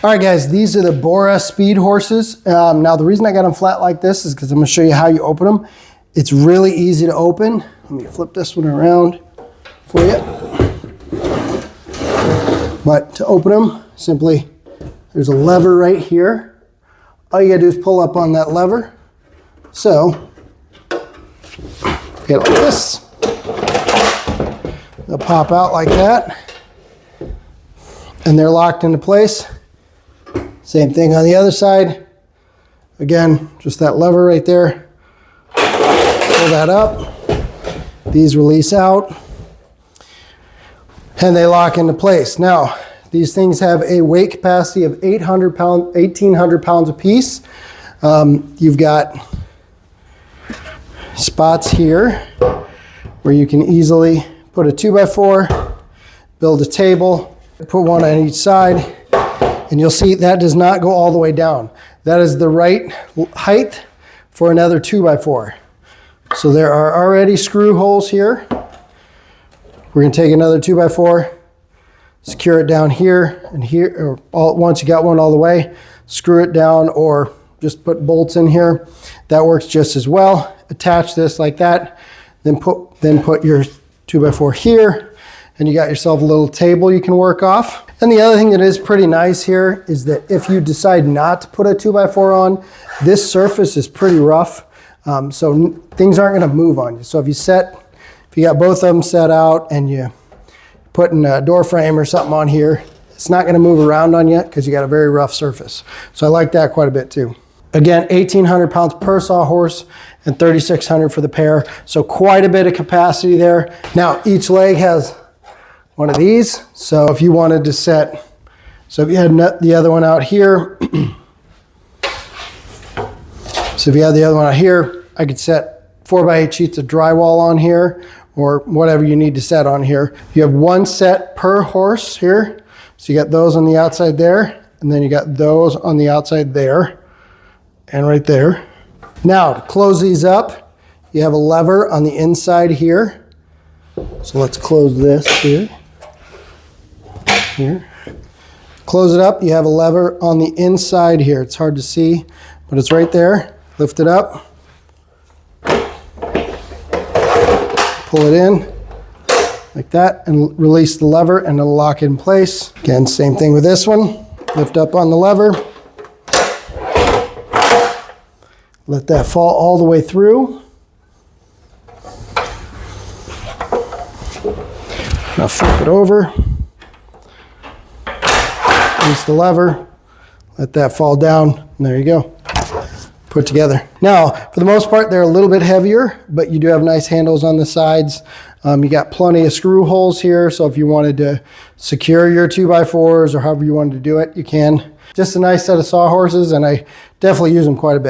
All right, guys, these are the Bora Speed Horses. Now, the reason I got them flat like this is because I'm going to show you how you open them. It's really easy to open. Let me flip this one around for you. But to open them, simply, there's a lever right here. All you got to do is pull up on that lever. So, get it like this. They'll pop out like that. And they're locked into place. Same thing on the other side. Again, just that lever right there. Pull that up. These release out. And they lock into place. Now, these things have a weight capacity of 1,800 pounds a piece. You've got spots here where you can easily put a 2x4, build a table, put one on each side. And you'll see that does not go all the way down. That is the right height for another 2x4. So there are already screw holes here. We're going to take another 2x4, secure it down here and here, or all at once. You got one all the way, screw it down, or just put bolts in here. That works just as well. Attach this like that, then put your 2x4 here, and you got yourself a little table you can work off. And the other thing that is pretty nice here is that if you decide not to put a 2x4 on, this surface is pretty rough, so things aren't going to move on you. So if you got both of them set out and you put in a door frame or something on here, it's not going to move around on you because you got a very rough surface. So I like that quite a bit too. Again, 1,800 pounds per sawhorse and 3,600 for the pair. So quite a bit of capacity there. Now each leg has one of these. So if you wanted to set, so if you had the other one out here, so if you had the other one out here, I could set 4x8 sheets of drywall on here or whatever you need to set on here. You have one set per horse here. So you got those on the outside there, and then you got those on the outside there and right there. Now to close these up, you have a lever on the inside here. So let's close this here. Close it up, you have a lever on the inside here. It's hard to see, but it's right there. Lift it up. Pull it in like that and release the lever and it'll lock it in place. Again, same thing with this one. Lift up on the lever. Let that fall all the way through. Now flip it over. Release the lever, let that fall down, and there you go. Put together. Now, for the most part, they're a little bit heavier, but you do have nice handles on the sides. You got plenty of screw holes here, so if you wanted to secure your 2x4s or however you wanted to do it, you can. Just a nice set of sawhorses, and I definitely use them quite a bit.